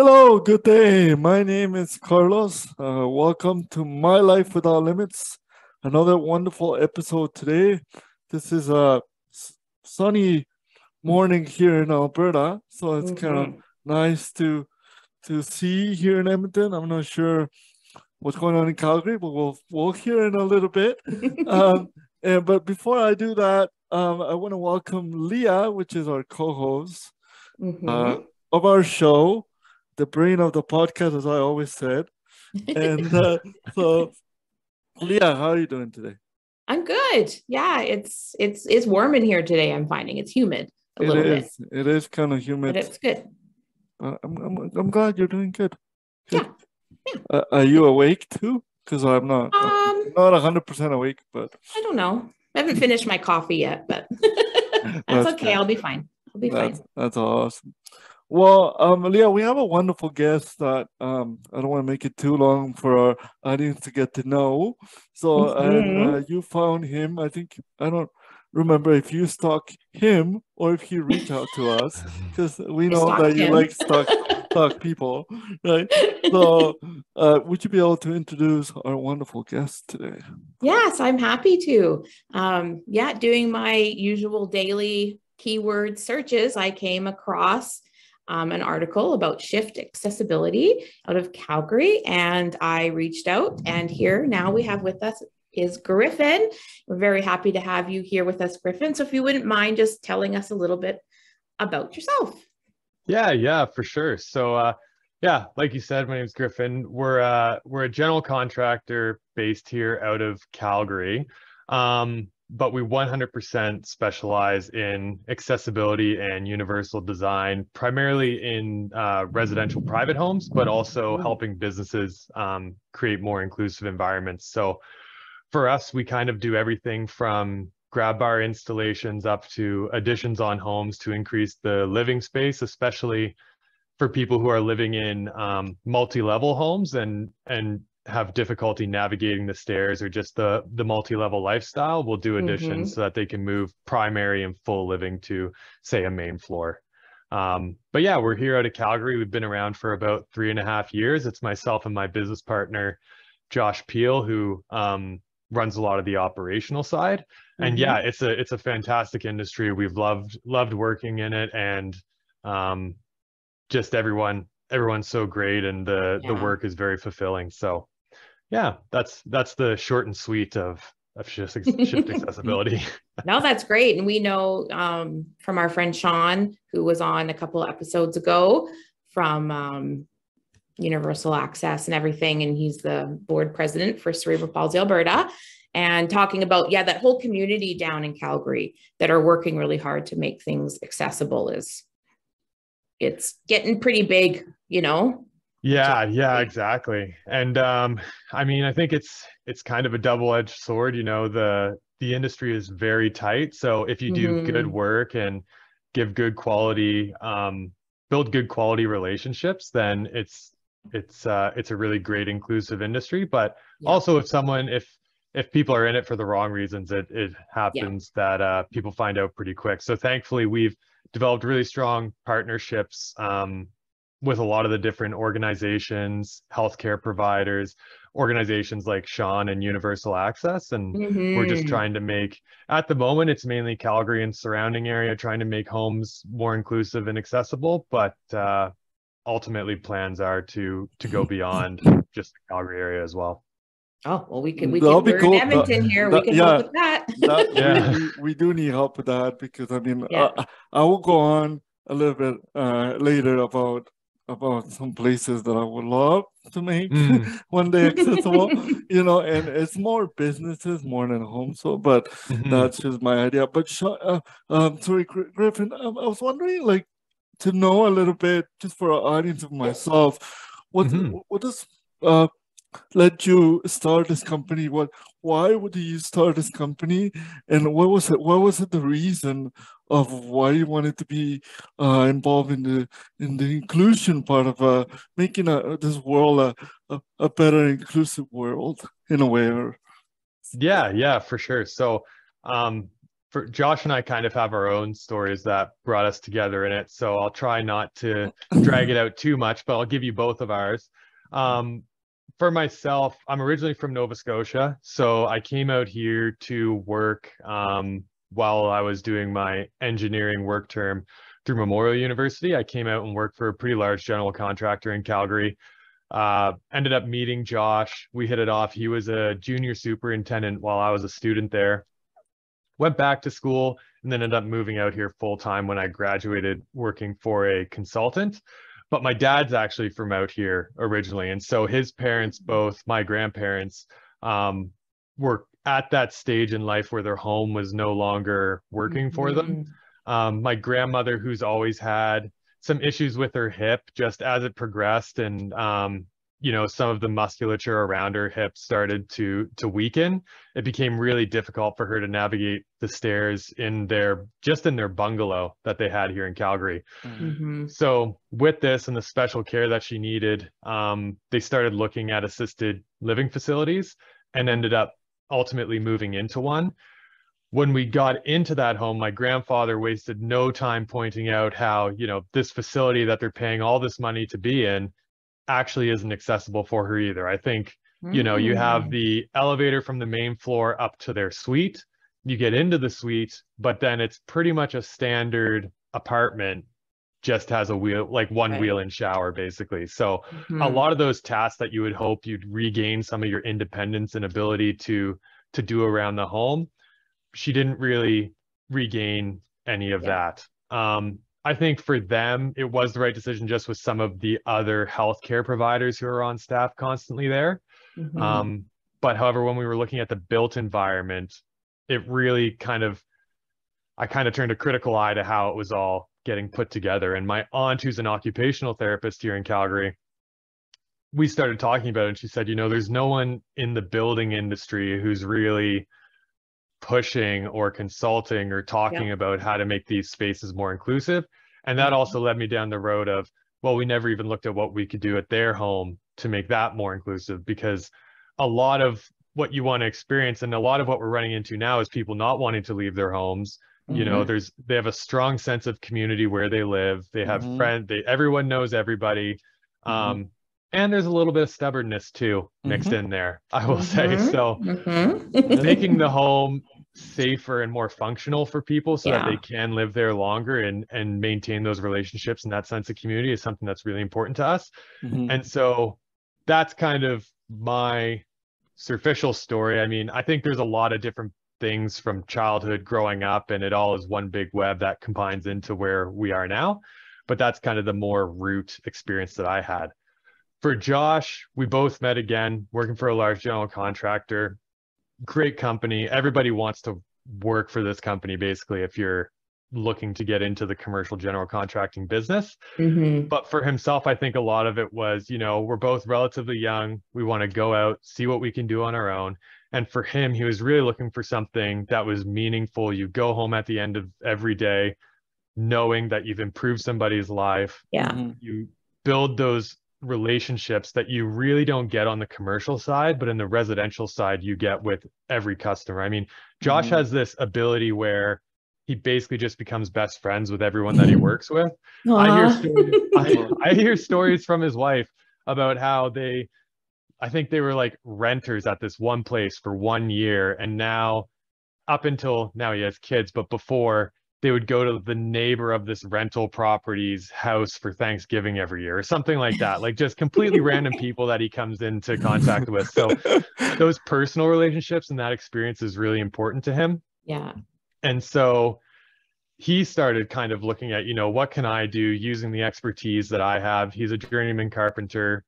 Hello, good day. My name is Carlos. Welcome to My Life Without Limits. Another wonderful episode today. This is a sunny morning here in Alberta, so it's kind of nice to see here in Edmonton. I'm not sure what's going on in Calgary, but we'll hear in a little bit. But before I do that, I want to welcome Leah, which is our co-host of our show, the brain of the podcast, as I always said. And so, Leah, how are you doing today? I'm good. Yeah, it's warm in here today. I'm finding it's humid a little bit. It is kind of humid, but it's good. I'm glad you're doing good. Yeah. Are you awake too? Because I'm not 100% awake, but I don't know. I haven't finished my coffee yet, but that's okay. Good. I'll be fine. Fine. That's awesome. Well, Leah, we have a wonderful guest that I don't want to make it too long for our audience to get to know. So and you found him. I don't remember if you stalk him or if he reached out to us, because we know that you like stalk people, right? So would you be able to introduce our wonderful guest today? Yes, I'm happy to. Doing my usual daily keyword searches, I came across an article about Shift Accessibility out of Calgary, and I reached out, and here now we have with us is Griffin. We're very happy to have you here with us, Griffin. So if you wouldn't mind just telling us a little bit about yourself. Yeah, for sure. So like you said, my name is Griffin. We're a general contractor based here out of Calgary. But we 100% specialize in accessibility and universal design, primarily in residential private homes, but also helping businesses create more inclusive environments. So for us, we kind of do everything from grab bar installations up to additions on homes to increase the living space, especially for people who are living in multi-level homes and have difficulty navigating the stairs or just the multi-level lifestyle. We'll do additions so that they can move primary and full living to, say, a main floor. But yeah, we're here out of Calgary. We've been around for about 3.5 years. It's myself and my business partner, Josh Peel, who runs a lot of the operational side. And yeah, it's a fantastic industry. We've loved working in it, and just everyone's so great, and the work is very fulfilling. So yeah, that's the short and sweet of Shift Accessibility. No, that's great. And we know from our friend Sean, who was on a couple of episodes ago from Universal Access and everything, and he's the board president for Cerebral Palsy Alberta, and talking about that whole community down in Calgary that are working really hard to make things accessible. It's getting pretty big, Yeah, exactly. And I mean, I think it's kind of a double-edged sword. The industry is very tight. So if you do good work and give good quality, build good quality relationships, then it's a really great inclusive industry. But also if people are in it for the wrong reasons, it happens that people find out pretty quick. So thankfully, we've developed really strong partnerships with a lot of the different organizations, healthcare providers, organizations like Sean and Universal Access. And we're just trying to make, at the moment, it's mainly Calgary and surrounding area, trying to make homes more inclusive and accessible. But ultimately, plans are to go beyond just the Calgary area as well. Oh, well, we're in Edmonton here. We can help with that. We do need help with that, because I mean, I will go on a little bit later about some places that I would love to make one day accessible, and it's more businesses more than homes. So, but that's just my idea. But sorry, Griffin, I was wondering, to know a little bit, just for our audience of myself, what does led you start this company? Why would you start this company, and what was it the reason of why you wanted to be involved in the inclusion part of making this world a better inclusive world in a way? Yeah, for sure. So for Josh and I kind of have our own stories that brought us together in it. So I'll try not to drag it out too much, but I'll give you both of ours. For myself, I'm originally from Nova Scotia. So I came out here to work while I was doing my engineering work term through Memorial University. I came out and worked for a pretty large general contractor in Calgary. Ended up meeting Josh. We hit it off. He was a junior superintendent while I was a student there. Went back to school and then ended up moving out here full time when I graduated, working for a consultant. But my dad's actually from out here originally. And so his parents, both my grandparents, were at that stage in life where their home was no longer working for them. My grandmother, who's always had some issues with her hip, just as it progressed, and you know, some of the musculature around her hip started to weaken. It became really difficult for her to navigate the stairs in their bungalow that they had here in Calgary. So with this and the special care that she needed, they started looking at assisted living facilities and ended up ultimately moving into one. When we got into that home, my grandfather wasted no time pointing out how, you know, this facility that they're paying all this money to be in actually isn't accessible for her either. I think, you know, you have the elevator from the main floor up to their suite. You get into the suite, but then it's pretty much a standard apartment, just has a wheel, like one wheel and shower, basically. So a lot of those tasks that you would hope you'd regain some of your independence and ability to do around the home, she didn't really regain any of that. I think for them, it was the right decision, just with some of the other healthcare providers who are on staff constantly there. But however, when we were looking at the built environment, it really I kind of turned a critical eye to how it was all getting put together. And my aunt, who's an occupational therapist here in Calgary, we started talking about it, and she said, you know, there's no one in the building industry who's really pushing or consulting or talking about how to make these spaces more inclusive. And that also led me down the road of, well, we never even looked at what we could do at their home to make that more inclusive, because a lot of what you want to experience and a lot of what we're running into now is people not wanting to leave their homes. You know, they have a strong sense of community where they live. They have friends, everyone knows everybody. And there's a little bit of stubbornness too mixed in there, I will say. So making the home safer and more functional for people so that they can live there longer and maintain those relationships and that sense of community is something that's really important to us. And so that's kind of my superficial story. I mean, I think there's a lot of different things from childhood growing up, and it all is one big web that combines into where we are now. But that's kind of the more root experience that I had. For Josh, we both met again, working for a large general contractor. Great company. Everybody wants to work for this company, basically, if you're looking to get into the commercial general contracting business. But for himself, I think a lot of it was, you know, we're both relatively young. We want to go out, see what we can do on our own. And for him, he was really looking for something that was meaningful. You go home at the end of every day knowing that you've improved somebody's life. You build those relationships that you really don't get on the commercial side, but in the residential side you get with every customer. I mean, Josh has this ability where he basically just becomes best friends with everyone that he works with. I hear stories from his wife about how I think they were like renters at this one place for 1 year, and now, up until now, he has kids, but before, they would go to the neighbor of this rental property's house for Thanksgiving every year or something like that. Like just completely random people that he comes into contact with. So those personal relationships and that experience is really important to him. And so he started kind of looking at, you know, what can I do using the expertise that I have? He's a journeyman carpenter,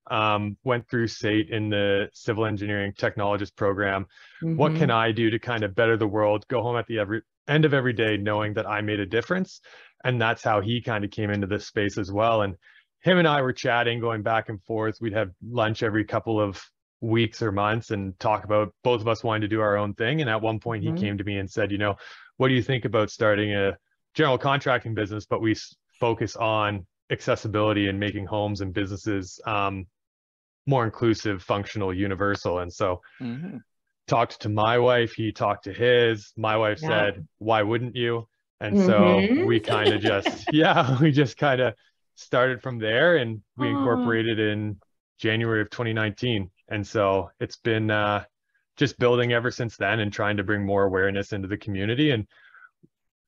went through SATE in the civil engineering technologist program. What can I do to kind of better the world, go home at the end of every day knowing that I made a difference? And that's how he kind of came into this space as well. And him and I were chatting, going back and forth. We'd have lunch every couple of weeks or months and talk about both of us wanting to do our own thing. And at one point he came to me and said, you know, what do you think about starting a general contracting business, but we focus on accessibility and making homes and businesses more inclusive, functional, universal? And so talked to my wife, he talked to his. My wife said, why wouldn't you? And so we kind of just, we just kind of started from there, and we incorporated in January of 2019. And so it's been just building ever since then, and trying to bring more awareness into the community. And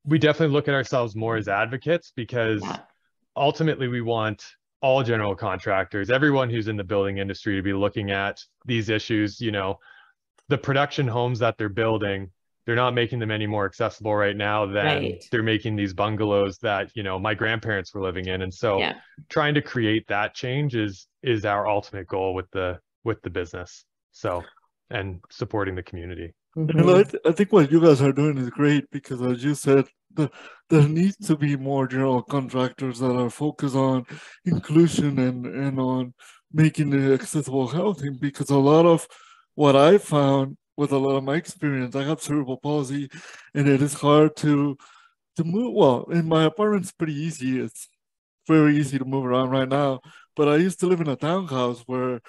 we definitely look at ourselves more as advocates, because ultimately we want all general contractors, everyone who's in the building industry, to be looking at these issues. You know, the production homes that they're building, they're not making them any more accessible right now than they're making these bungalows that, you know, my grandparents were living in. And so trying to create that change is our ultimate goal with the business. So, and supporting the community. I think what you guys are doing is great, because as you said, there needs to be more general contractors that are focused on inclusion and on making it accessible housing, because a lot of what I found with a lot of my experience, I have cerebral palsy, and it is hard to move. Well, in my apartment, it's pretty easy. It's very easy to move around right now. But I used to live in a townhouse where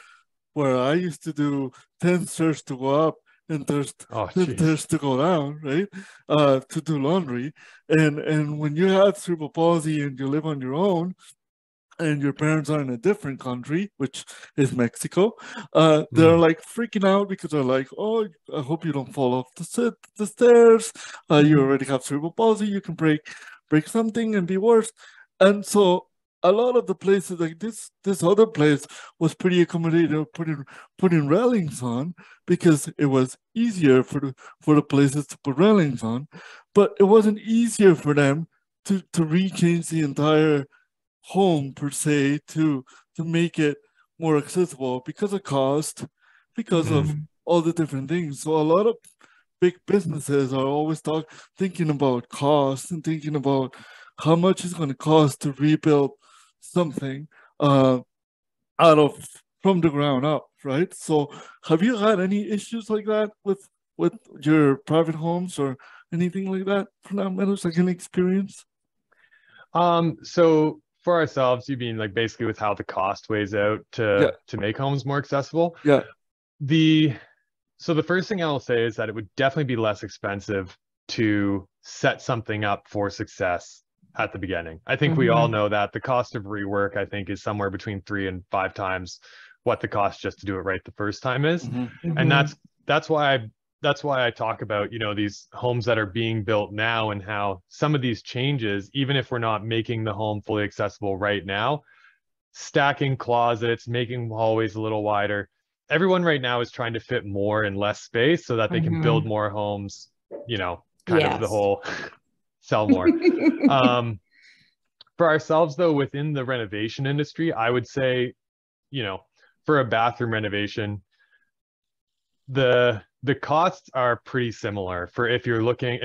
I used to do 10 stairs to go up and there's to go down, right? To do laundry. And when you have cerebral palsy and you live on your own, and your parents are in a different country, which is Mexico, they're like freaking out, because they're like, oh, I hope you don't fall off the stairs. You already have cerebral palsy. You can break something and be worse. And so a lot of the places, like this other place, was pretty accommodating, putting railings on, because it was easier for the places to put railings on, but it wasn't easier for them to rechange the entire home per se to make it more accessible, because of cost, because of all the different things. So a lot of big businesses are always thinking about cost and thinking about how much it's going to cost to rebuild something from the ground up, right? So have you had any issues like that with your private homes or anything like that, from that matter, like an experience? So for ourselves, you mean like basically with how the cost weighs out to make homes more accessible? So the first thing I'll say is that it would definitely be less expensive to set something up for success at the beginning. I think we all know that the cost of rework, I think, is somewhere between 3 and 5 times what the cost just to do it right the first time is. And that's why I talk about, you know, these homes that are being built now, and how some of these changes, even if we're not making the home fully accessible right now, stacking closets, making hallways a little wider, everyone right now is trying to fit more in less space so that they can build more homes, you know, kind of the whole sell more. For ourselves, though, within the renovation industry, I would say, you know, for a bathroom renovation, the costs are pretty similar. For if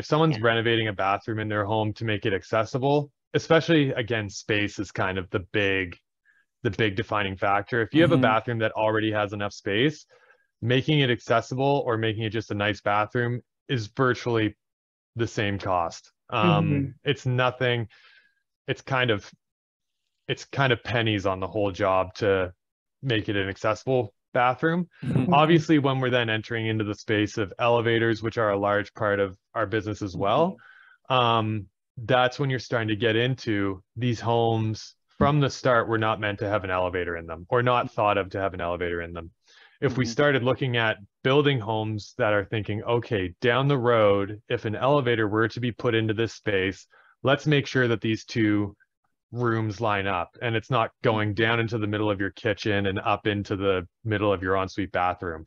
someone's renovating a bathroom in their home to make it accessible, especially, again, space is kind of the big defining factor. If you have a bathroom that already has enough space, making it accessible or making it just a nice bathroom is virtually the same cost. It's nothing. It's kind of pennies on the whole job to make it an accessible bathroom. Obviously, when we're then entering into the space of elevators, which are a large part of our business as well, that's when you're starting to get into these homes from the start were not meant to have an elevator in them, or not thought of to have an elevator in them. If we started looking at building homes that are thinking, okay, down the road, if an elevator were to be put into this space, let's make sure that these two rooms line up, and it's not going down into the middle of your kitchen and up into the middle of your ensuite bathroom.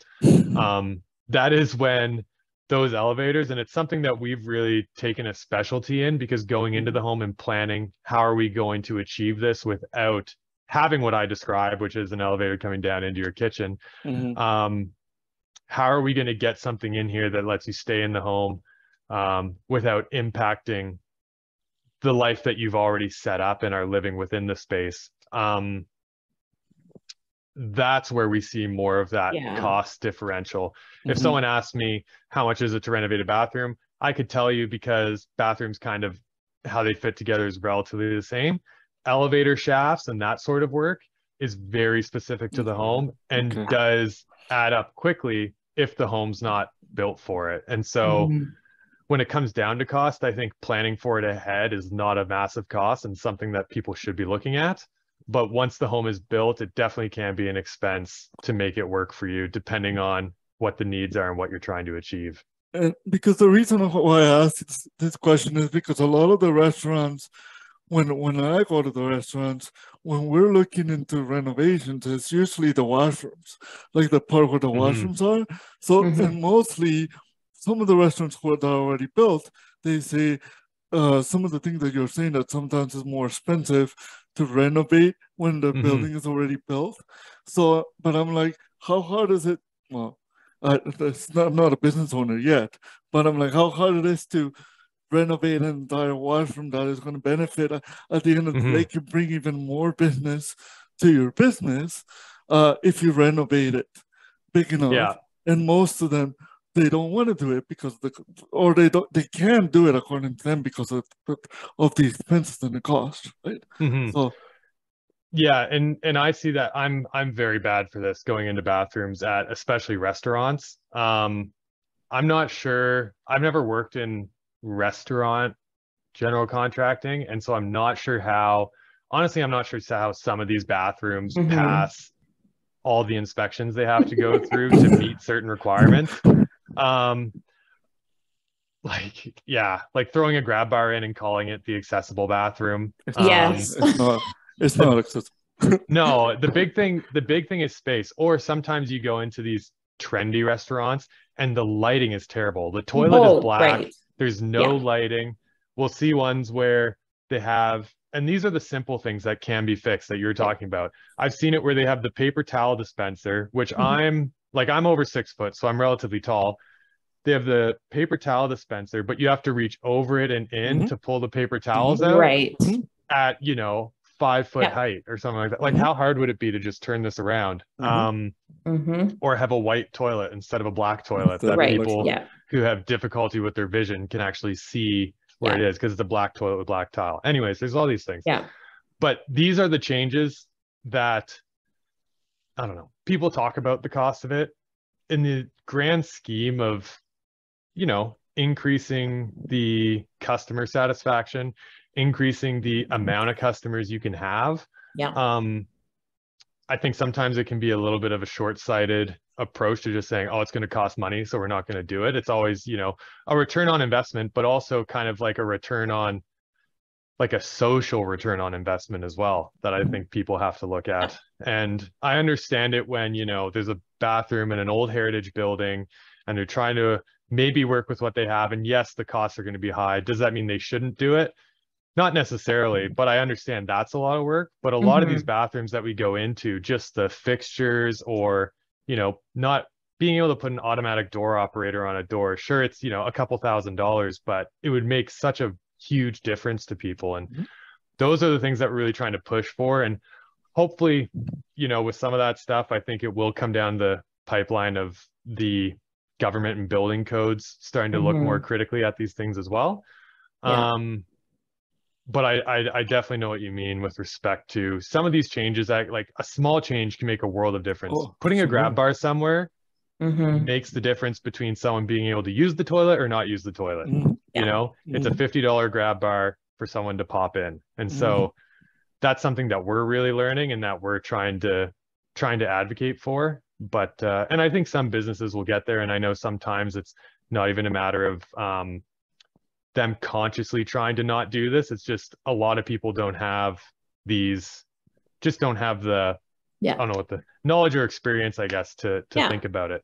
That is when those elevators, and it's something that we've really taken a specialty in, because going into the home and planning, how are we going to achieve this without having what I described, which is an elevator coming down into your kitchen? How are we going to get something in here that lets you stay in the home without impacting the life that you've already set up and are living within the space? That's where we see more of that cost differential. If someone asked me how much is it to renovate a bathroom, I could tell you, because bathrooms, kind of how they fit together, is relatively the same. Elevator shafts and that sort of work is very specific to the home, and does add up quickly if the home's not built for it. And so when it comes down to cost, I think planning for it ahead is not a massive cost and something that people should be looking at. But once the home is built, it definitely can be an expense to make it work for you, depending on what the needs are and what you're trying to achieve. And because the reason why I asked this question is because a lot of the restaurants, when I go to the restaurants, when we're looking into renovations, it's usually the washrooms, like the part where the washrooms are. So, and mostly some of the restaurants who are already built, they say some of the things that you're saying, that sometimes it's more expensive to renovate when the building is already built. So, but I'm like, how hard is it? Well, I'm not a business owner yet, but I'm like, how hard it is to renovate an entire washroom that is going to benefit at the end of the day, can bring even more business to your business if you renovate it big enough. Yeah. And most of them, they don't want to do it because they can't do it according to them because of the expenses and the cost, right? So yeah, and I see that I'm very bad for this, going into bathrooms at especially restaurants. I'm not sure, I've never worked in restaurant general contracting, and so I'm not sure how, honestly, I'm not sure how some of these bathrooms pass all the inspections they have to go through to meet certain requirements. Like throwing a grab bar in and calling it the accessible bathroom. Yes. It's not accessible. No, the big thing is space. Or sometimes you go into these trendy restaurants and the lighting is terrible. The toilet is black. Right. There's no lighting. We'll see ones where they have, and these are the simple things that can be fixed that you're talking about. I've seen it where they have the paper towel dispenser, which I'm over 6 foot, so I'm relatively tall. They have the paper towel dispenser, but you have to reach over it and in to pull the paper towels out. Right. At, 5 foot height or something like that. Like, how hard would it be to just turn this around? Or have a white toilet instead of a black toilet that people who have difficulty with their vision can actually see where it is, because it's a black toilet with black tile. Anyways, there's all these things. Yeah. But these are the changes that, I don't know, people talk about the cost of it in the grand scheme of, increasing the customer satisfaction, increasing the amount of customers you can have. Yeah. I think sometimes it can be a little bit of a short-sighted approach to just saying, oh, it's going to cost money, so we're not going to do it. It's always, a return on investment, but also kind of like a return on, like a social return on investment as well, that I think people have to look at. And I understand it when, there's a bathroom in an old heritage building and they're trying to maybe work with what they have. And yes, the costs are going to be high. Does that mean they shouldn't do it? Not necessarily, but I understand that's a lot of work. But a lot of these bathrooms that we go into, just the fixtures or, not being able to put an automatic door operator on a door. Sure, it's, a couple $1,000s, but it would make such a huge difference to people. And those are the things that we're really trying to push for. And hopefully, with some of that stuff, I think it will come down the pipeline of the government and building codes starting to look more critically at these things as well. But I definitely know what you mean with respect to some of these changes. That, like, a small change can make a world of difference. Putting a grab bar somewhere makes the difference between someone being able to use the toilet or not use the toilet. It's a $50 grab bar for someone to pop in. And so that's something that we're really learning and that we're trying to advocate for. But and I think some businesses will get there. And I know sometimes it's not even a matter of them consciously trying to not do this. It's just a lot of people don't have the, I don't know what the knowledge or experience, I guess, to think about it.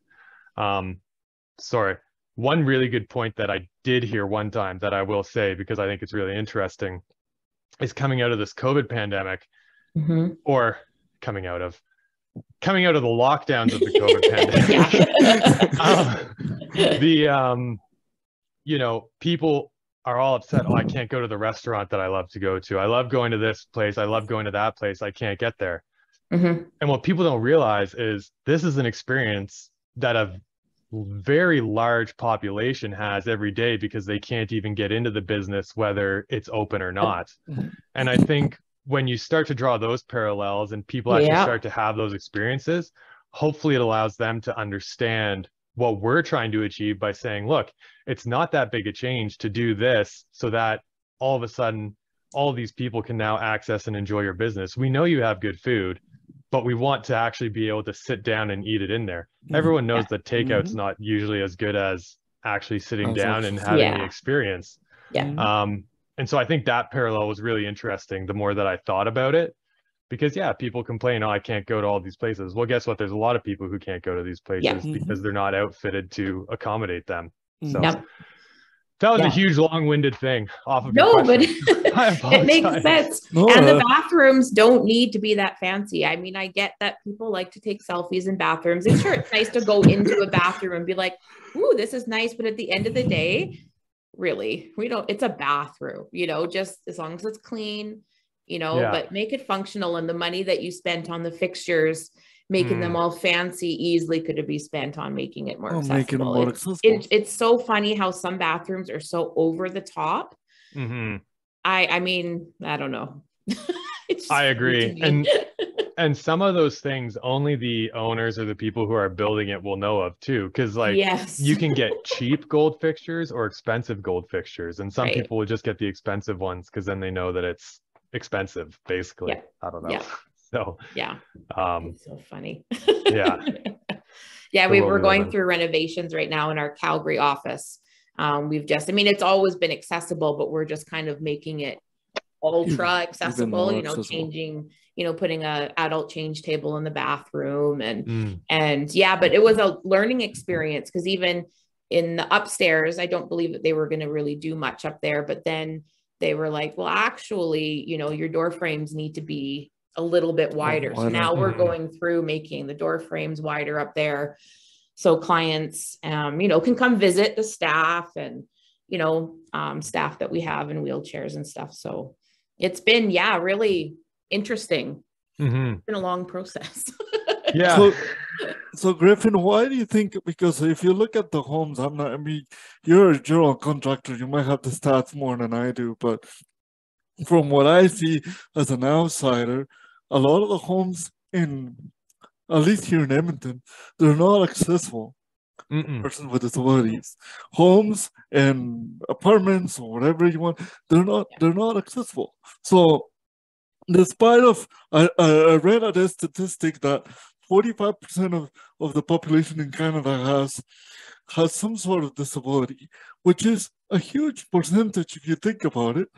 Sorry. One really good point that I did hear one time that I will say, because I think it's really interesting, is coming out of this COVID pandemic, or coming out of the lockdowns of the COVID pandemic. People are all upset. Oh, I can't go to the restaurant that I love to go to. I love going to this place. I love going to that place. I can't get there. And what people don't realize is this is an experience that a very large population has every day, because they can't even get into the business, whether it's open or not. And I think when you start to draw those parallels and people actually start to have those experiences, hopefully it allows them to understand what we're trying to achieve by saying, look, it's not that big a change to do this so that all of a sudden all these people can now access and enjoy your business. We know you have good food, but we want to actually be able to sit down and eat it in there. Everyone knows that takeout's not usually as good as actually sitting down and having the experience. And so I think that parallel was really interesting the more that I thought about it, because people complain, oh, I can't go to all these places. Well, guess what? There's a lot of people who can't go to these places because they're not outfitted to accommodate them. So that was a huge long-winded thing off of your question. But it makes sense. And the bathrooms don't need to be that fancy. I mean, I get that people like to take selfies in bathrooms. And sure, it's nice to go into a bathroom and be like, ooh, this is nice. But at the end of the day, really, it's a bathroom, just as long as it's clean, but make it functional. And the money that you spent on the fixtures, making them all fancy, easily could be spent on making it more accessible. It's so funny how some bathrooms are so over the top. I mean, I don't know. I agree. And some of those things only the owners or the people who are building it will know of too. Because you can get cheap gold fixtures or expensive gold fixtures. And some people will just get the expensive ones because then they know that it's expensive, basically. I don't know. So it's so funny. We were going through renovations right now in our Calgary office. It's always been accessible, but we're just kind of making it ultra accessible, changing, putting a adult change table in the bathroom but it was a learning experience, because even in the upstairs, I don't believe that they were going to really do much up there, but then they were like, well, actually, your door frames need to be a little bit wider. So now we're going through making the door frames wider up there, so clients, can come visit the staff and, staff that we have in wheelchairs and stuff. So it's been, really interesting. It's been a long process. So Griffin, why do you think, because if you look at the homes, you're a general contractor, you might have the stats more than I do, but from what I see as an outsider, a lot of the homes at least here in Edmonton, they're not accessible to persons with disabilities. Homes and apartments or whatever you want, they're not accessible. So despite I read a statistic that 45% of the population in Canada has some sort of disability, which is a huge percentage if you think about it.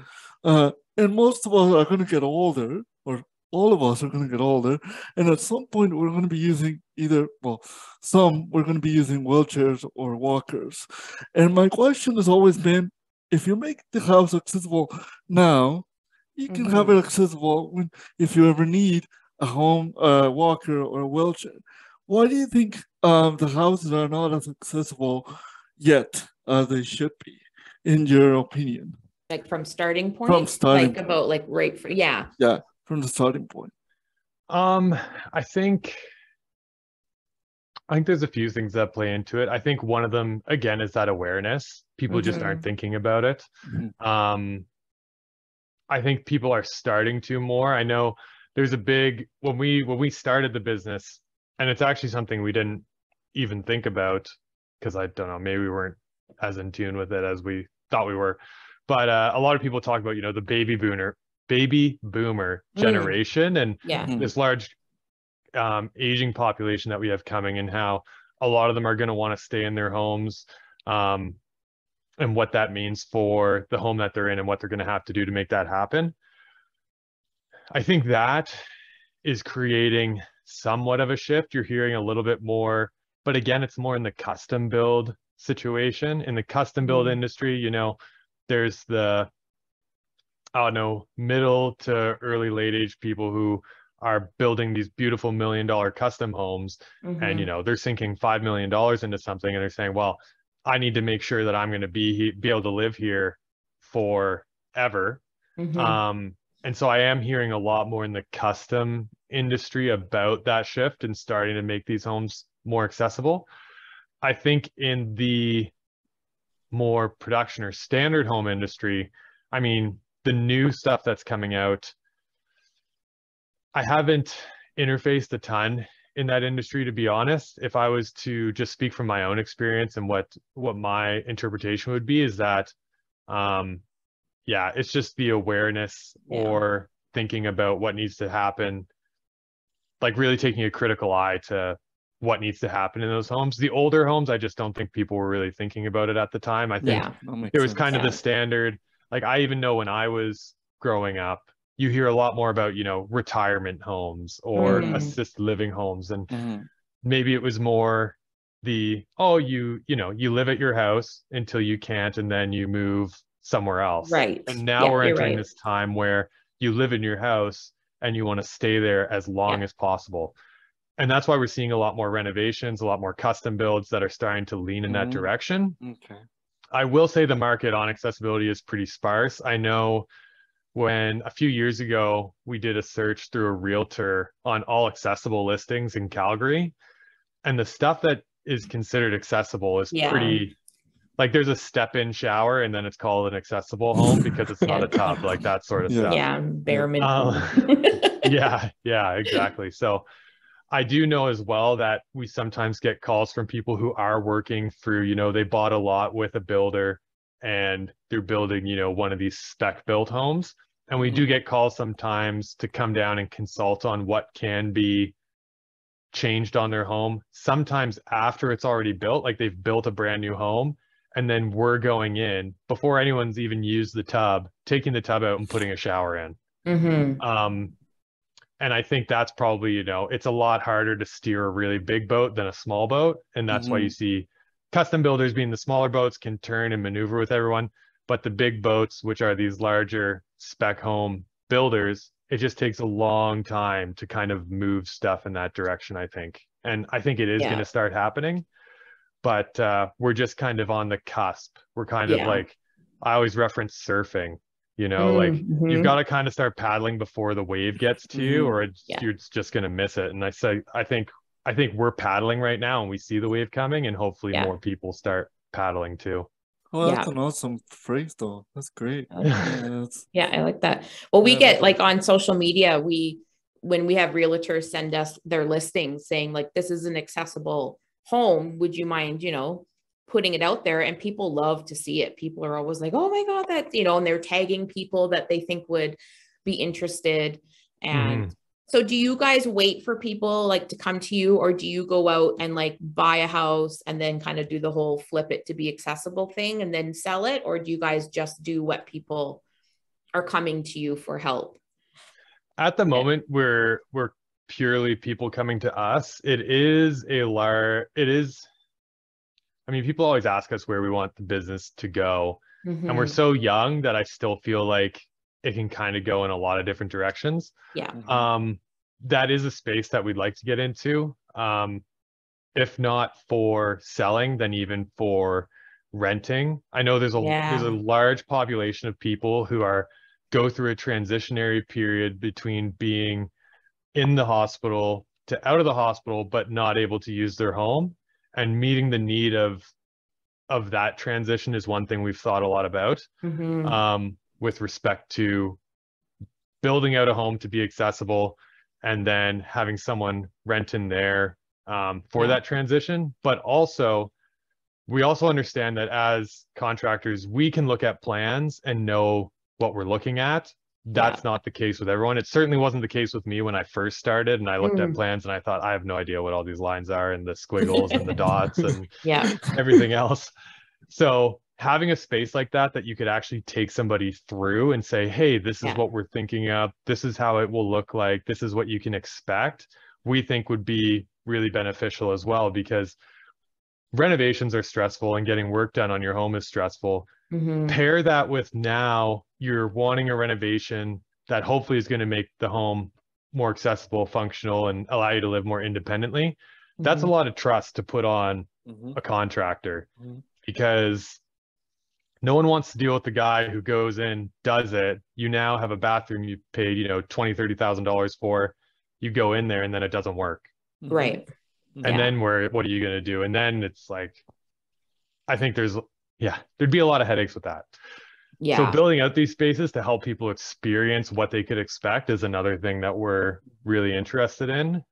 And most of us are going to get older, or all of us are going to get older. And at some point, we're going to be using we're going to be using wheelchairs or walkers. And my question has always been, if you make the house accessible now, you can have it accessible if you ever need a home, walker, or a wheelchair. Why do you think the houses are not as accessible yet as they should be, in your opinion? Like from starting point? From starting point. From the starting point. I think there's a few things that play into it. I think one of them, again, is that awareness. People just aren't thinking about it. I think people are starting to more. I know there's a big, when we started the business, and it's actually something we didn't even think about, because I don't know, maybe we weren't as in tune with it as we thought we were. But a lot of people talk about, the baby boomer generation and this large aging population that we have coming, and how a lot of them are going to want to stay in their homes, and what that means for the home that they're in and what they're going to have to do to make that happen. I think that is creating somewhat of a shift. You're hearing a little bit more, but again, it's more in the custom build situation. In the custom build industry, there's the, middle to early late age people who are building these beautiful $1 million custom homes, and they're sinking $5 million into something, and they're saying, well, I need to make sure that I'm going to be able to live here forever. And so I am hearing a lot more in the custom industry about that shift and starting to make these homes more accessible. I think in the more production or standard home industry, the new stuff that's coming out, I haven't interfaced a ton in that industry, to be honest. If I was to just speak from my own experience, and what my interpretation would be, is that yeah, it's just the awareness, or thinking about what needs to happen, like really taking a critical eye to what needs to happen in those homes. The older homes, I just don't think people were really thinking about it at the time. I think it was kind of the standard. Like, I even know when I was growing up, you hear a lot more about, you know, retirement homes or assisted living homes. And maybe it was more the, oh, you know, you live at your house until you can't, and then you move somewhere else. Right. And now we're entering this time where you live in your house and you want to stay there as long as possible. And that's why we're seeing a lot more renovations, a lot more custom builds that are starting to lean in that direction. Okay. I will say the market on accessibility is pretty sparse. I know when a few years ago, we did a search through a realtor on all accessible listings in Calgary, and the stuff that is considered accessible is pretty, like, there's a step-in shower and then it's called an accessible home because it's not a tub, like that sort of stuff. Yeah, bare minimum. Yeah, exactly. So I do know as well that we sometimes get calls from people who are working through, you know, they bought a lot with a builder and they're building, you know, one of these spec built homes. And we do get calls sometimes to come down and consult on what can be changed on their home. Sometimes after it's already built, like they've built a brand new home, and then we're going in before anyone's even used the tub, taking the tub out and putting a shower in. And I think that's probably, you know, it's a lot harder to steer a really big boat than a small boat. And that's why you see custom builders being the smaller boats can turn and maneuver with everyone. But the big boats, which are these larger spec home builders, it just takes a long time to kind of move stuff in that direction, I think. And I think it is going to start happening. But we're just kind of on the cusp. We're kind of like, I always reference surfing. You know, like you've got to kind of start paddling before the wave gets to you, or you're just going to miss it. And I think we're paddling right now and we see the wave coming, and hopefully more people start paddling too. Well, that's an awesome phrase though. That's great. Yeah, I like that. Well, we get like on social media, when we have realtors send us their listings saying like, this is an accessible home, would you mind, you know, putting it out there? And people love to see it. People are always like, oh my God, that's, you know, and they're tagging people that they think would be interested. And so do you guys wait for people like to come to you, or do you go out and like buy a house and then kind of do the whole flip it to be accessible thing and then sell it? Or do you guys just do what people are coming to you for help? At the moment, we're purely people coming to us. I mean, people always ask us where we want the business to go. And we're so young that I still feel like it can kind of go in a lot of different directions. That is a space that we'd like to get into. If not for selling, then even for renting. I know there's a large population of people who go through a transitionary period between being in the hospital to out of the hospital, but not able to use their home. And meeting the need of that transition is one thing we've thought a lot about, with respect to building out a home to be accessible and then having someone rent in there for that transition. But also, we also understand that as contractors, we can look at plans and know what we're looking at. That's not the case with everyone. It certainly wasn't the case with me when I first started, and I looked at plans and I thought, I have no idea what all these lines are and the squiggles and the dots and everything else. So having a space like that you could actually take somebody through and say, hey, this is what we're thinking of. This is how it will look like. This is what you can expect. We think would be really beneficial as well, because renovations are stressful and getting work done on your home is stressful. Pair that with now you're wanting a renovation that hopefully is going to make the home more accessible, functional, and allow you to live more independently. That's a lot of trust to put on a contractor, because no one wants to deal with the guy who goes in, does it. You now have a bathroom you paid, you know, $20,000, $30,000 for. You go in there and then it doesn't work. Right. And then what are you going to do? And then it's like, I think there'd be a lot of headaches with that. So building out these spaces to help people experience what they could expect is another thing that we're really interested in.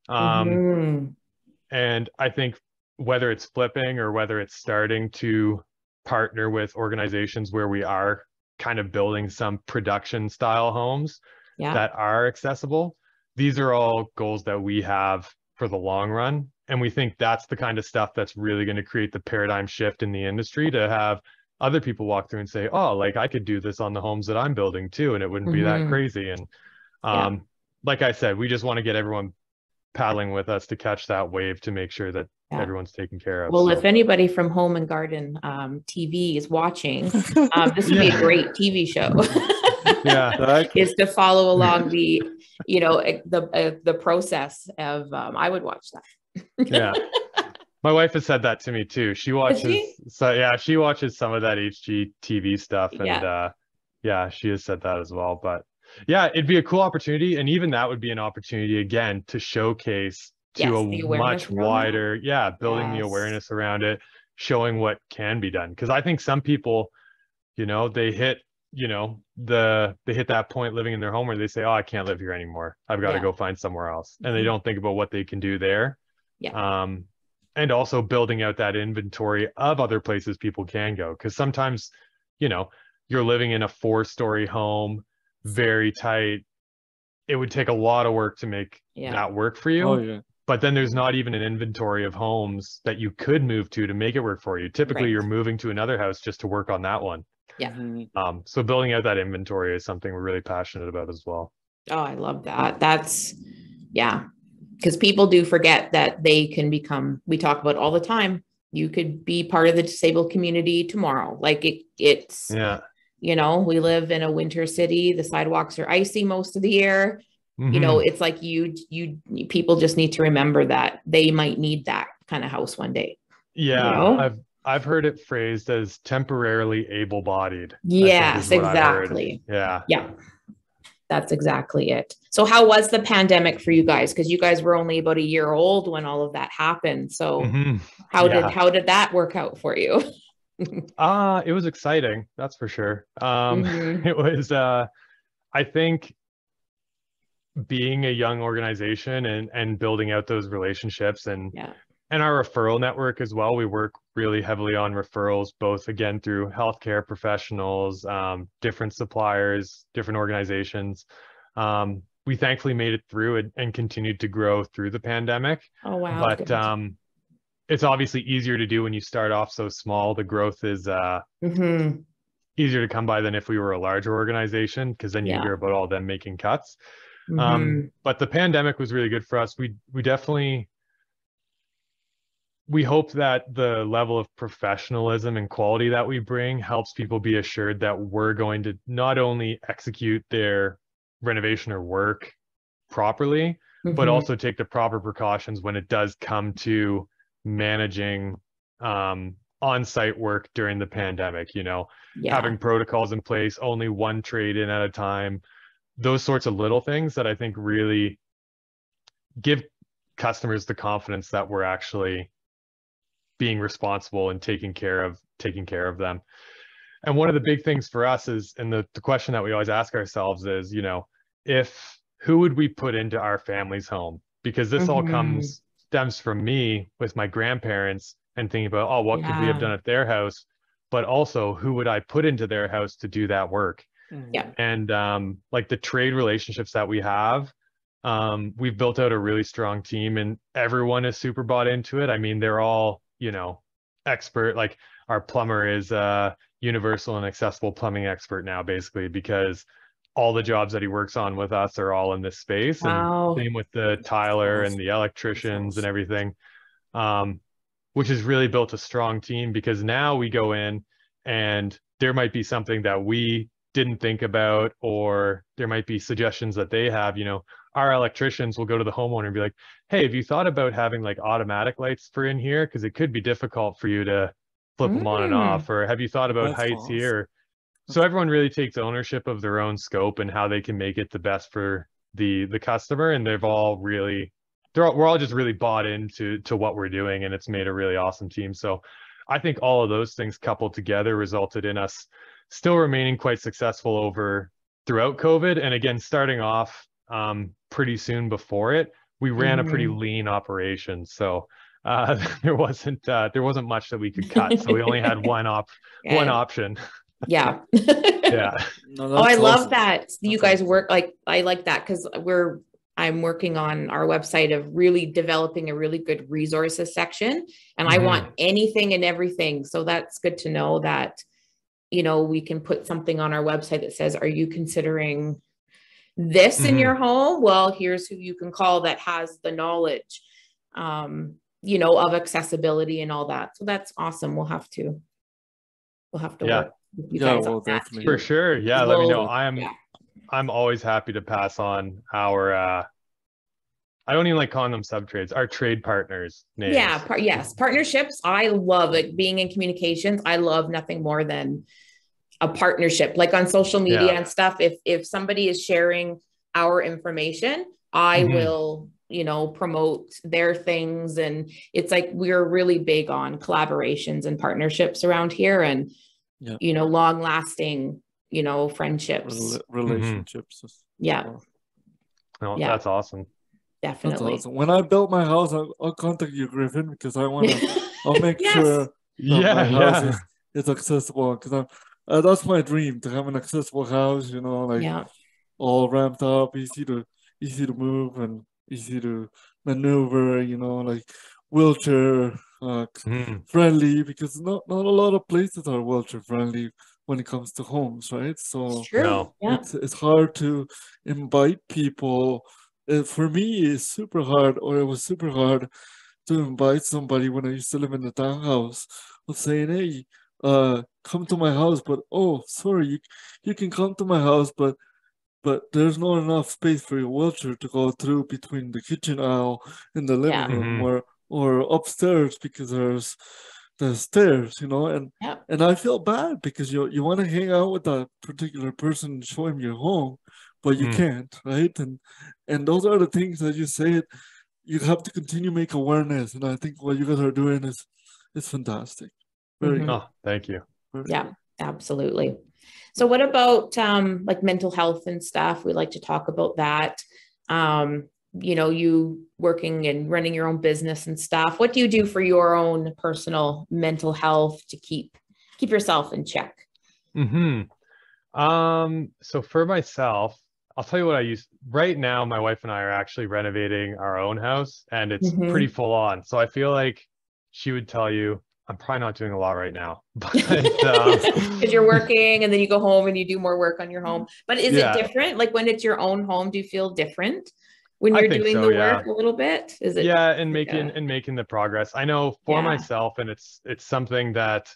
And I think whether it's flipping or whether it's starting to partner with organizations where we are kind of building some production style homes that are accessible, these are all goals that we have for the long run. And we think that's the kind of stuff that's really going to create the paradigm shift in the industry, to have other people walk through and say, oh, like I could do this on the homes that I'm building too, and it wouldn't be that crazy. And like I said, we just want to get everyone paddling with us to catch that wave, to make sure that everyone's taken care of. Well, if anybody from Home and Garden TV is watching, this would be a great TV show. Is to follow along the, you know, the process of, I would watch that. My wife has said that to me too. She watches, she watches some of that HGTV stuff, and she has said that as well. But yeah, it'd be a cool opportunity, and even that would be an opportunity again to showcase to a much wider, building the awareness around it, showing what can be done. Because I think some people, you know, they hit that point living in their home where they say, oh, I can't live here anymore, I've got to go find somewhere else, and they don't think about what they can do there. And also building out that inventory of other places people can go, because sometimes, you know, you're living in a 4-story home, very tight. It would take a lot of work to make that work for you. But then there's not even an inventory of homes that you could move to make it work for you. Typically, you're moving to another house just to work on that one. So building out that inventory is something we're really passionate about as well. Oh, I love that. That's, because people do forget that they can become, we talk about all the time, you could be part of the disabled community tomorrow. Like it's, you know, we live in a winter city. The sidewalks are icy most of the year. You know, it's like people just need to remember that they might need that kind of house one day. You know? I've heard it phrased as temporarily able-bodied. Yes, exactly. That's exactly it. So how was the pandemic for you guys? Because you guys were only about a year old when all of that happened. So how did that work out for you? It was exciting, that's for sure. It was, I think, being a young organization and building out those relationships and our referral network as well. We work really heavily on referrals, both again through healthcare professionals, different suppliers, different organizations. We thankfully made it through and continued to grow through the pandemic. Oh, wow. But it's obviously easier to do when you start off so small. The growth is easier to come by than if we were a larger organization, because then you hear about all them making cuts. But the pandemic was really good for us. We definitely, we hope that the level of professionalism and quality that we bring helps people be assured that we're going to not only execute their renovation or work properly, but also take the proper precautions when it does come to managing on-site work during the pandemic, you know, having protocols in place, only one trade in at a time, those sorts of little things that I think really give customers the confidence that we're actually being responsible and taking care of them. And one of the big things for us is, and the question that we always ask ourselves is, you know, who would we put into our family's home? Because this all stems from me with my grandparents and thinking about, oh, what could we have done at their house? But also, who would I put into their house to do that work? And like the trade relationships that we have, we've built out a really strong team, and everyone is super bought into it. I mean, they're all, you know, expert. Like our plumber is a universal and accessible plumbing expert now, basically, because all the jobs that he works on with us are all in this space. And same with the tiler and the electricians and everything, which has really built a strong team, because now we go in and there might be something that we didn't think about, or there might be suggestions that they have. You know, our electricians will go to the homeowner and be like, hey, have you thought about having like automatic lights for in here? Because it could be difficult for you to flip them on and off. Or have you thought about heights here? So everyone really takes ownership of their own scope and how they can make it the best for the customer. And we're all just really bought into what we're doing, and it's made a really awesome team. So I think all of those things coupled together resulted in us still remaining quite successful throughout COVID. And again, starting off pretty soon before it, we ran a pretty lean operation. So there wasn't much that we could cut. So we only had one option. Yeah. Yeah. No, Oh, I that's love awesome. that you guys work like, I like that because I'm working on our website of really developing a really good resources section, and I want anything and everything. So that's good to know that, you know, we can put something on our website that says, are you considering this in your home? Well, here's who you can call that has the knowledge, you know, of accessibility and all that. So that's awesome. We'll have to work with you guys on that too. For sure. Yeah. Let me know. I'm always happy to pass on our, I don't even like calling them sub-trades, our trade partners' names. Yeah. Yes. Partnerships. I love it. Being in communications, I love nothing more than a partnership, like on social media and stuff. If somebody is sharing our information, I will, you know, promote their things. And it's like, we're really big on collaborations and partnerships around here, and, you know, long lasting, you know, friendships, relationships. That's awesome. Definitely. That's awesome. When I build my house, I'll contact you, Griffin, because I'll make sure my house is accessible, because that's my dream, to have an accessible house, you know, like all ramped up, easy to move and easy to maneuver, you know, like wheelchair friendly, because not a lot of places are wheelchair friendly when it comes to homes, right? So it's hard to invite people. For me, it's super hard, or it was super hard to invite somebody when I used to live in the townhouse, of saying, hey, come to my house, but oh, sorry, you can come to my house, but there's not enough space for your wheelchair to go through between the kitchen aisle and the living room, or upstairs, because there's the stairs, you know, and I feel bad, because you want to hang out with that particular person, show him your home, but you can't, right? And those are the things that you say. You have to continue make awareness, and I think what you guys are doing is fantastic. Very good. Thank you. Yeah, absolutely. So what about like mental health and stuff? We like to talk about that. You know, you working and running your own business and stuff. What do you do for your own personal mental health to keep yourself in check? So for myself, I'll tell you what I use right now. My wife and I are actually renovating our own house, and it's pretty full on. So I feel like she would tell you I'm probably not doing a lot right now, but because you're working and then you go home and you do more work on your home. But is it different? Like when it's your own home, do you feel different when you're doing the work a little bit? Is it? Yeah, and making the progress. I know for myself, and it's something that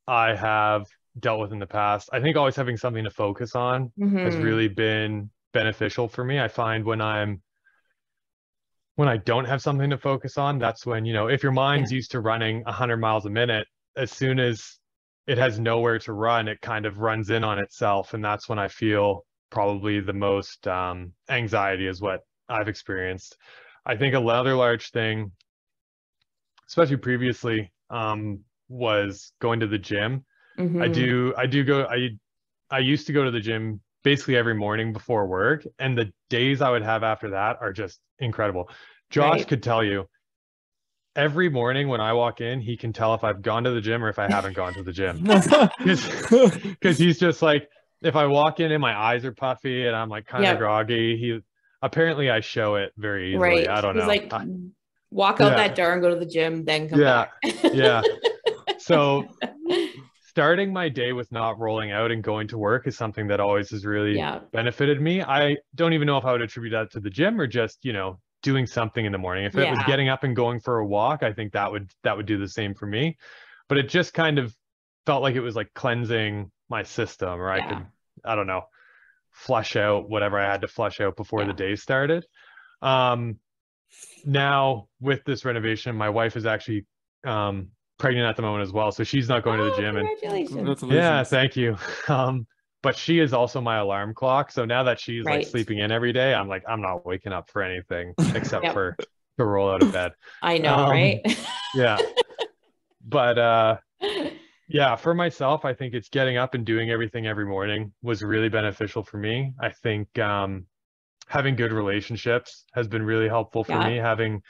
I have dealt with in the past. I think always having something to focus on has really been beneficial for me. I find when I don't have something to focus on, that's when, you know, if your mind's used to running 100 miles a minute, as soon as it has nowhere to run, it kind of runs in on itself. And that's when I feel probably the most anxiety, is what I've experienced. I think another large thing, especially previously, was going to the gym. I used to go to the gym basically every morning before work, and the days I would have after that are just incredible. Josh could tell you, every morning when I walk in, he can tell if I've gone to the gym or if I haven't gone to the gym. Because he's just like, if I walk in and my eyes are puffy and I'm like kind of groggy, apparently I show it very easily. I don't know. He's like, walk out that door and go to the gym, then come back. So starting my day with not rolling out and going to work is something that always has really benefited me. I don't even know if I would attribute that to the gym or just, you know, doing something in the morning. If it was getting up and going for a walk, I think that would do the same for me. But it just kind of felt like it was like cleansing my system, or I could, I don't know, flush out whatever I had to flush out before the day started. Now with this renovation, my wife is actually pregnant at the moment as well, so she's not going to the gym. Congratulations. Yeah, thank you. But she is also my alarm clock, so now that she's like sleeping in every day, I'm like, I'm not waking up for anything except for to roll out of bed. I know, right? Yeah. But Yeah, for myself, I think it's getting up and doing everything every morning was really beneficial for me. I think having good relationships has been really helpful for me. Having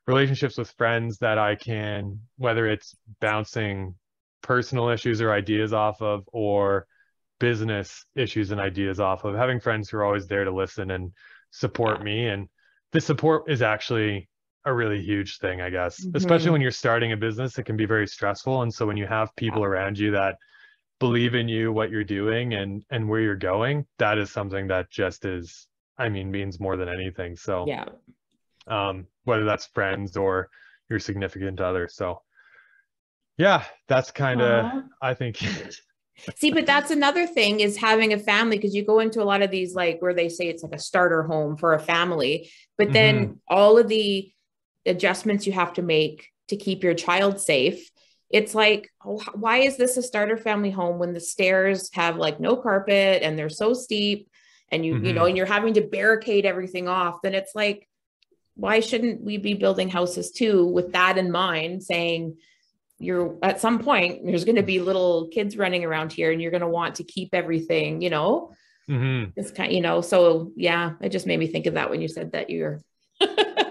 relationships with friends that I can, whether it's bouncing personal issues or ideas off of, or business issues and ideas off of, having friends who are always there to listen and support me. And the support is actually a really huge thing, I guess, especially when you're starting a business. It can be very stressful. And so when you have people around you that believe in you, what you're doing and where you're going, that is something that just is, I mean, means more than anything. So whether that's friends or your significant other. So yeah, that's kind of, I think. See, but that's another thing, is having a family, because you go into a lot of these, like, where they say it's like a starter home for a family, but then all of the adjustments you have to make to keep your child safe. It's like, oh, why is this a starter family home when the stairs have like no carpet and they're so steep, and you know, and you're having to barricade everything off? Then it's like, why shouldn't we be building houses too with that in mind, saying, you're at some point, there's going to be little kids running around here and you're going to want to keep everything, you know, it's kind of, you know, so yeah, it just made me think of that when you said that you're.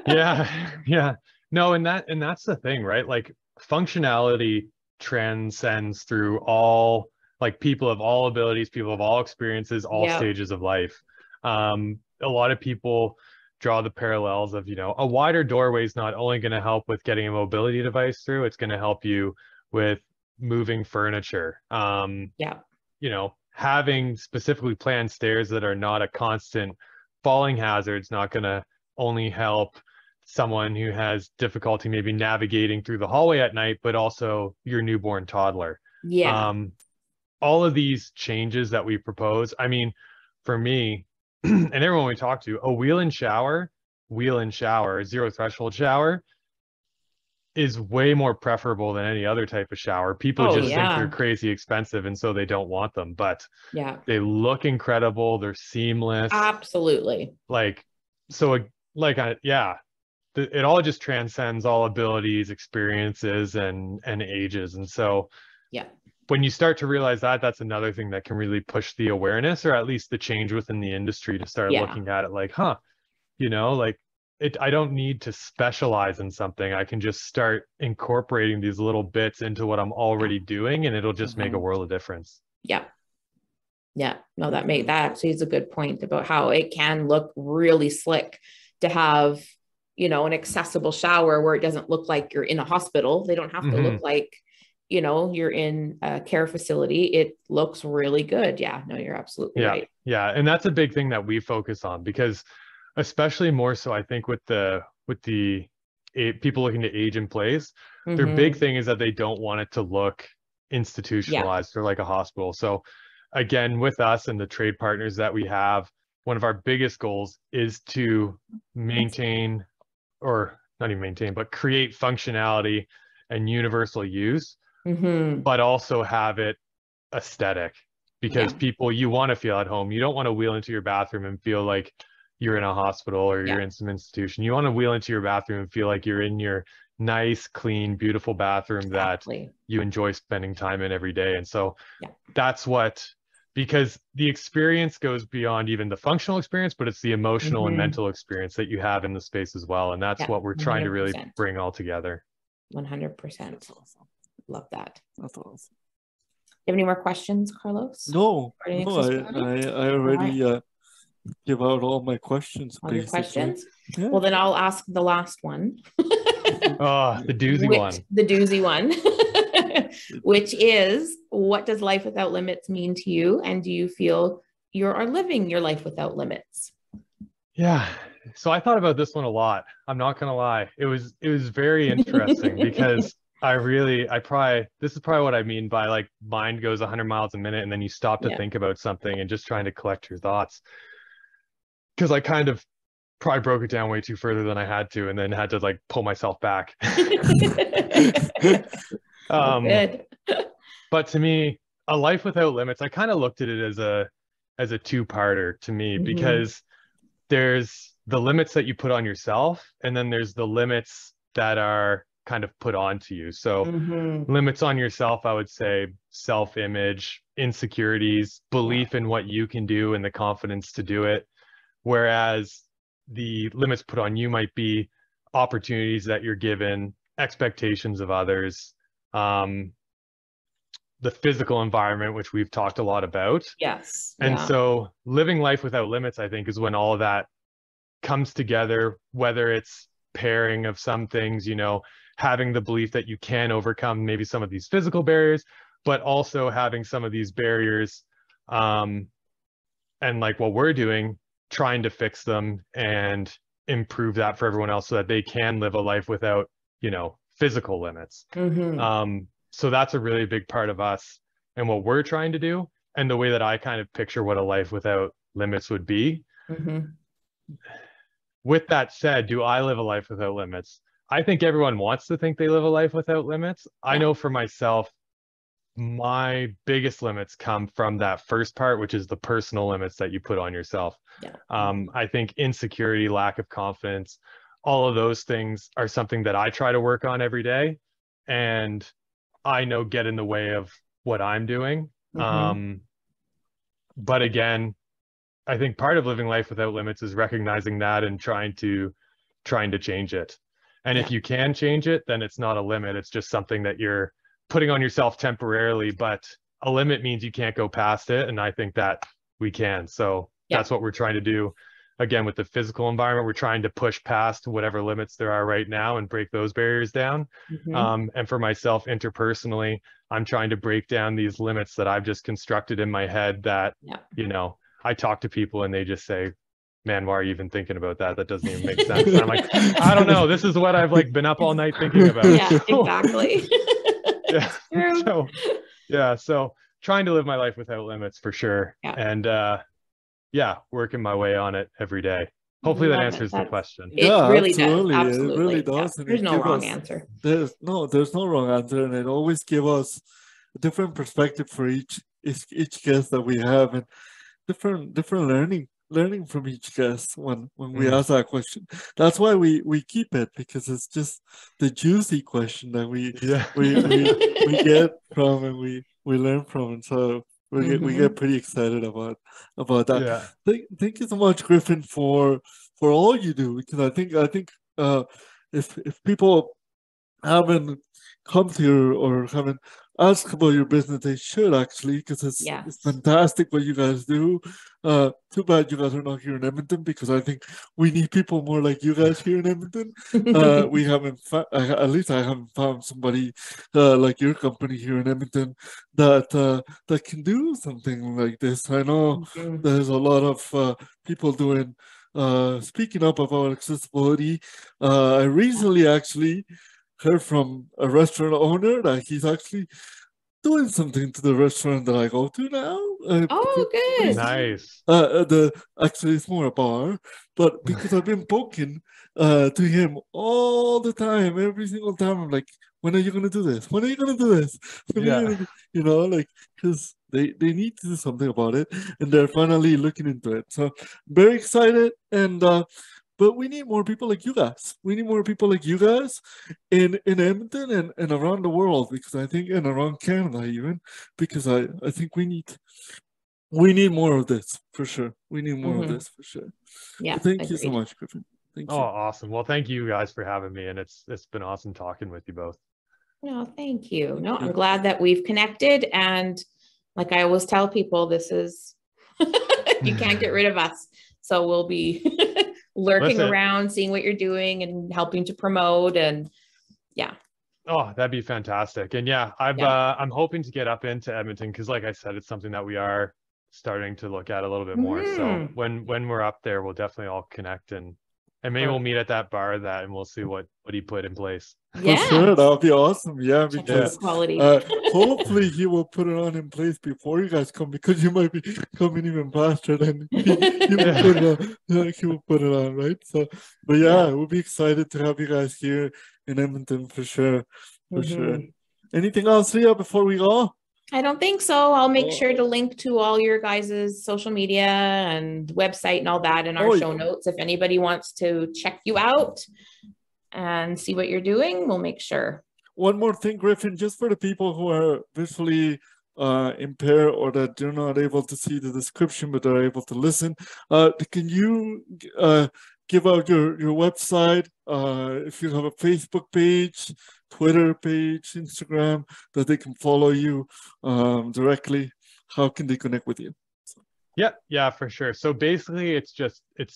Yeah. No, and that's the thing, right? Like, functionality transcends through all, like, people of all abilities, people of all experiences, all stages of life. A lot of people draw the parallels of, you know, a wider doorway is not only going to help with getting a mobility device through, it's going to help you with moving furniture. You know, having specifically planned stairs that are not a constant falling hazard is not going to only help someone who has difficulty maybe navigating through the hallway at night, but also your newborn toddler. All of these changes that we propose, I mean, for me, and everyone we talk to, a wheel-in shower, zero threshold shower is way more preferable than any other type of shower. People just think they're crazy expensive, and so they don't want them, but they look incredible. They're seamless. Absolutely. Like, so it all just transcends all abilities, experiences, and ages. And so when you start to realize that, that's another thing that can really push the awareness, or at least the change within the industry, to start looking at it like, you know, like, I don't need to specialize in something. I can just start incorporating these little bits into what I'm already doing, and it'll just make a world of difference. No, that actually is a good point about how it can look really slick to have, you know, an accessible shower where it doesn't look like you're in a hospital. They don't have to look like, you know, you're in a care facility. It looks really good. No, you're absolutely right. And that's a big thing that we focus on, because especially more so, I think, with the people looking to age in place, their big thing is that they don't want it to look institutionalized or like a hospital. So again, with us and the trade partners that we have, one of our biggest goals is to maintain, or not even maintain, but create functionality and universal use, but also have it aesthetic, because people, you want to feel at home. You don't want to wheel into your bathroom and feel like you're in a hospital or you're in some institution. You want to wheel into your bathroom and feel like you're in your nice, clean, beautiful bathroom that you enjoy spending time in every day. And so that's what, because the experience goes beyond even the functional experience, but it's the emotional and mental experience that you have in the space as well. And that's what we're trying 100%. To really bring all together. 100%. Love that. That's awesome. You have any more questions, Carlos? No, I already give out all my questions. All your questions? Yeah. Well, then I'll ask the last one. The doozy one. The doozy one, which is, what does life without limits mean to you? And do you feel you are living your life without limits? Yeah. So I thought about this one a lot. I'm not going to lie. It was very interesting because this is probably what I mean by, like, mind goes 100 miles a minute and then you stop to think about something and just trying to collect your thoughts. Because I kind of probably broke it down way too further than I had to, and then had to, like, pull myself back. Good. But to me, a life without limits, I kind of looked at it as a two-parter to me, because there's the limits that you put on yourself, and then there's the limits that are kind of put onto you. So limits on yourself, I would say self-image, insecurities, belief in what you can do and the confidence to do it. Whereas the limits put on you might be opportunities that you're given, expectations of others, the physical environment, which we've talked a lot about. Yes. And so living life without limits, I think, is when all of that comes together, whether it's pairing of some things, you know, having the belief that you can overcome maybe some of these physical barriers, but also having some of these barriers, and like what we're doing, trying to fix them and improve that for everyone else so that they can live a life without, you know, physical limits. So that's a really big part of us and what we're trying to do, and the way that I kind of picture what a life without limits would be. With that said, do I live a life without limits? I think everyone wants to think they live a life without limits. I know for myself, my biggest limits come from that first part, which is the personal limits that you put on yourself. I think insecurity, lack of confidence, all of those things are something that I try to work on every day, and I know get in the way of what I'm doing. But again, I think part of living life without limits is recognizing that and trying to change it. And if you can change it, then it's not a limit. It's just something that you're putting on yourself temporarily, but a limit means you can't go past it. And I think that we can. So that's what we're trying to do. Again, with the physical environment, we're trying to push past whatever limits there are right now and break those barriers down. And for myself, interpersonally, I'm trying to break down these limits that I've just constructed in my head that, you know, I talk to people and they just say, man, why are you even thinking about that? That doesn't even make sense. And I'm like, I don't know. This is what I've like been up all night thinking about. Exactly. So trying to live my life without limits for sure. And working my way on it every day. Hopefully that answers the question. It really absolutely. does. Absolutely. It really does. There's no wrong answer. There's no wrong answer. And it always gives us a different perspective for each guest that we have, and different learning from each guest when we ask that question. That's why we keep it, because it's just the juicy question that we get from and we learn from. And so we get pretty excited about that. Thank you so much, Griffin, for all you do, because I think if people haven't come to you or haven't asked about your business, they should actually, because it's fantastic what you guys do. Too bad you guys are not here in Edmonton, because I think we need people more like you guys here in Edmonton. We haven't at least I haven't found somebody like your company here in Edmonton that can do something like this. I know there's a lot of people doing speaking up about accessibility. I recently actually heard from a restaurant owner that he's actually doing something to the restaurant that I go to now. Good. Nice. Actually, it's more a bar, but because I've been poking to him all the time, every single time, I'm like, when are you going to do this? When are you going to do this? You know, like, because they need to do something about it, and they're finally looking into it. So very excited, and but we need more people like you guys. We need more people like you guys in Edmonton and around the world, because I think, and around Canada even, because I think we need more of this for sure. We need more of this for sure. Yeah. So thank you so much, Griffin. Thank you. Awesome. Well, thank you guys for having me, and it's been awesome talking with you both. No, thank you. No, I'm glad that we've connected, and like I always tell people, this is you can't get rid of us. So we'll be lurking around, seeing what you're doing and helping to promote, and Oh, that'd be fantastic. And I'm hoping to get up into Edmonton, because like I said, it's something that we are starting to look at a little bit more. So when we're up there, we'll definitely all connect, and maybe we'll meet at that bar and we'll see what he put in place. For sure, that would be awesome. Yeah, because quality. Hopefully he will put it on in place before you guys come, because you might be coming even faster than he will put it on, right? So, but we'll be excited to have you guys here in Edmonton for sure. For sure. Anything else, Leah, before we go? I don't think so. I'll make sure to link to all your guys' social media and website and all that in our show notes. If anybody wants to check you out, and see what you're doing. We'll make sure. One more thing, Griffin, just for the people who are visually impaired or that they're not able to see the description, but they're able to listen, can you give out your website, if you have a Facebook page, Twitter page, Instagram, that they can follow you directly? How can they connect with you? Yeah, for sure. So basically it's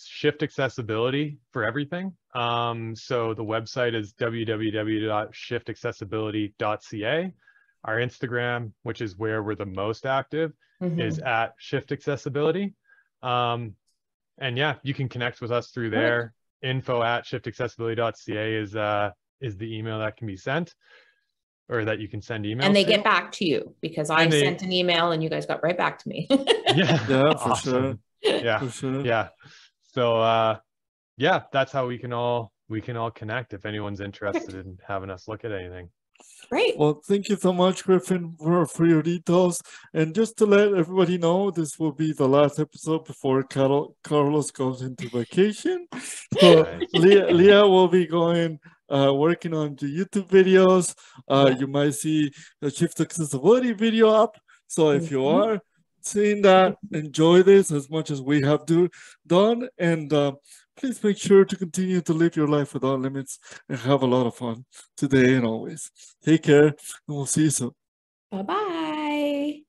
Shift Accessibility for everything. So the website is www.shiftaccessibility.ca. Our Instagram, which is where we're the most active, is at Shift Accessibility. And yeah, you can connect with us through there. info@shiftaccessibility.ca is the email that can be sent, or that you can send emails. And they get back to you, because I sent an email and you guys got right back to me. Yeah, for awesome. sure. Yeah, for sure. Yeah. So yeah, that's how we can all connect if anyone's interested in having us look at anything. Great. Well, thank you so much, Griffin, for your details. And just to let everybody know, this will be the last episode before Carlos goes into vacation. So Nice. Leah will be going working on the YouTube videos. You might see a Shift Accessibility video up. So if you are seeing that, enjoy this as much as we have done. And please make sure to continue to live your life without limits and have a lot of fun today and always. Take care, and we'll see you soon. Bye-bye.